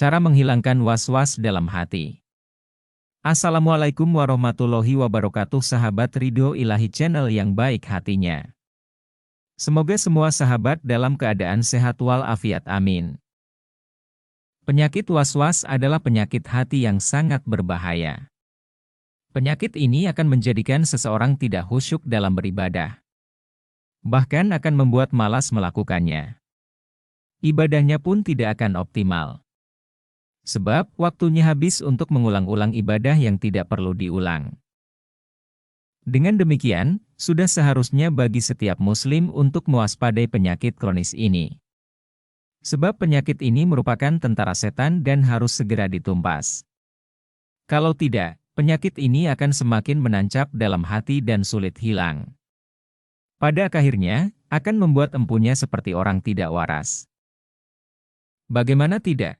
Cara menghilangkan was-was dalam hati. Assalamualaikum warahmatullahi wabarakatuh, sahabat Ridho Ilahi Channel yang baik hatinya. Semoga semua sahabat dalam keadaan sehat walafiat, amin. Penyakit was-was adalah penyakit hati yang sangat berbahaya. Penyakit ini akan menjadikan seseorang tidak khusyuk dalam beribadah. Bahkan akan membuat malas melakukannya. Ibadahnya pun tidak akan optimal. Sebab waktunya habis untuk mengulang-ulang ibadah yang tidak perlu diulang. Dengan demikian, sudah seharusnya bagi setiap muslim untuk mewaspadai penyakit kronis ini. Sebab penyakit ini merupakan tentara setan dan harus segera ditumpas. Kalau tidak, penyakit ini akan semakin menancap dalam hati dan sulit hilang. Pada akhirnya, akan membuat empunya seperti orang tidak waras. Bagaimana tidak?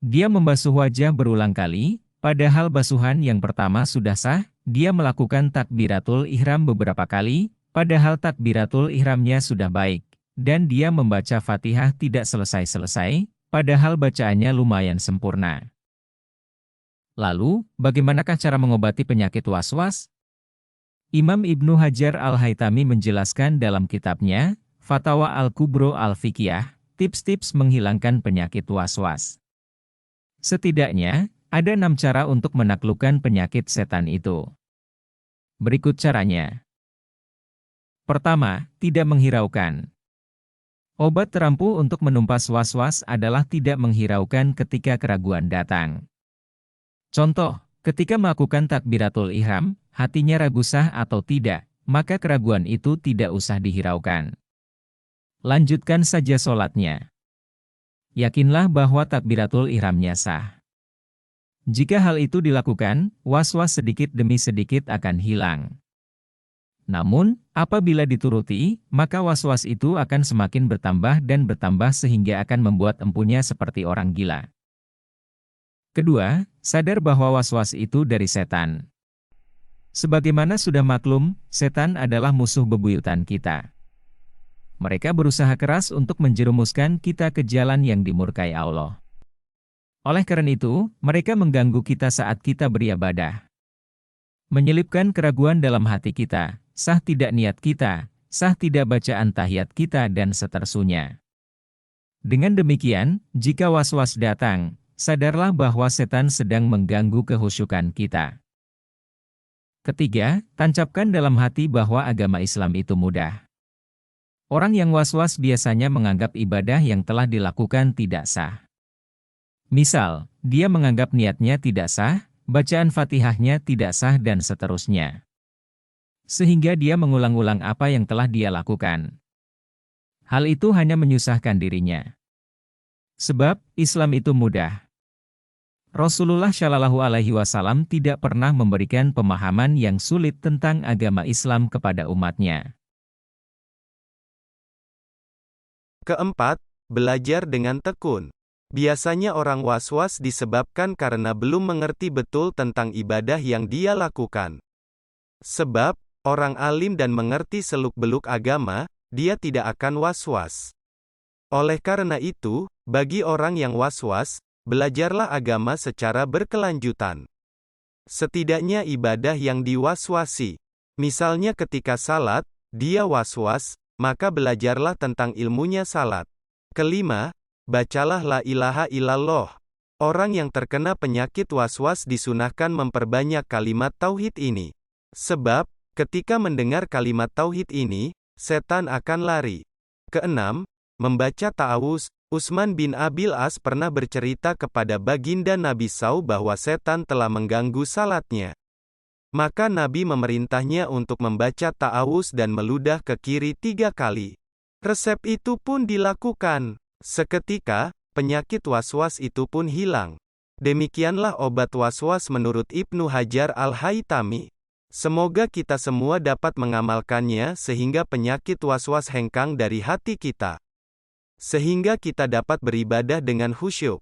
Dia membasuh wajah berulang kali, padahal basuhan yang pertama sudah sah. Dia melakukan takbiratul ihram beberapa kali, padahal takbiratul ihramnya sudah baik. Dan dia membaca Fatihah tidak selesai-selesai, padahal bacaannya lumayan sempurna. Lalu, bagaimanakah cara mengobati penyakit was-was? Imam Ibnu Hajar Al-Haytami menjelaskan dalam kitabnya, Fatawa Al-Kubro Al-Fiqiyah, tips-tips menghilangkan penyakit was-was. Setidaknya, ada 6 cara untuk menaklukkan penyakit setan itu. Berikut caranya. Pertama, tidak menghiraukan. Obat terampuh untuk menumpas was-was adalah tidak menghiraukan ketika keraguan datang. Contoh, ketika melakukan takbiratul ihram, hatinya ragu sah atau tidak, maka keraguan itu tidak usah dihiraukan. Lanjutkan saja sholatnya. Yakinlah bahwa takbiratul ihramnya sah. Jika hal itu dilakukan, was-was sedikit demi sedikit akan hilang. Namun, apabila dituruti, maka was-was itu akan semakin bertambah dan bertambah sehingga akan membuat empunya seperti orang gila. Kedua, sadar bahwa was-was itu dari setan. Sebagaimana sudah maklum, setan adalah musuh bebuyutan kita. Mereka berusaha keras untuk menjerumuskan kita ke jalan yang dimurkai Allah. Oleh karena itu, mereka mengganggu kita saat kita beribadah. Menyelipkan keraguan dalam hati kita, sah tidak niat kita, sah tidak bacaan tahiyat kita dan seterusnya. Dengan demikian, jika was-was datang, sadarlah bahwa setan sedang mengganggu kehusyukan kita. Ketiga, tancapkan dalam hati bahwa agama Islam itu mudah. Orang yang was-was biasanya menganggap ibadah yang telah dilakukan tidak sah. Misal, dia menganggap niatnya tidak sah, bacaan Fatihahnya tidak sah dan seterusnya. Sehingga dia mengulang-ulang apa yang telah dia lakukan. Hal itu hanya menyusahkan dirinya. Sebab, Islam itu mudah. Rasulullah Shallallahu Alaihi Wasallam tidak pernah memberikan pemahaman yang sulit tentang agama Islam kepada umatnya. Keempat, belajar dengan tekun. Biasanya orang was-was disebabkan karena belum mengerti betul tentang ibadah yang dia lakukan. Sebab, orang alim dan mengerti seluk-beluk agama, dia tidak akan was-was. Oleh karena itu, bagi orang yang was-was, belajarlah agama secara berkelanjutan. Setidaknya ibadah yang diwaswasi. Misalnya ketika salat, dia was-was, maka belajarlah tentang ilmunya salat. Kelima, bacalah la ilaha illallah. Orang yang terkena penyakit was-was disunahkan memperbanyak kalimat tauhid ini. Sebab, ketika mendengar kalimat tauhid ini, setan akan lari. Keenam, membaca ta'awuz. Utsman bin Abil As pernah bercerita kepada baginda Nabi SAW bahwa setan telah mengganggu salatnya. Maka Nabi memerintahnya untuk membaca ta'awuz dan meludah ke kiri 3 kali. Resep itu pun dilakukan. Seketika, penyakit was-was itu pun hilang. Demikianlah obat was-was menurut Ibnu Hajar Al-Haytami. Semoga kita semua dapat mengamalkannya sehingga penyakit was-was hengkang dari hati kita. Sehingga kita dapat beribadah dengan khusyuk.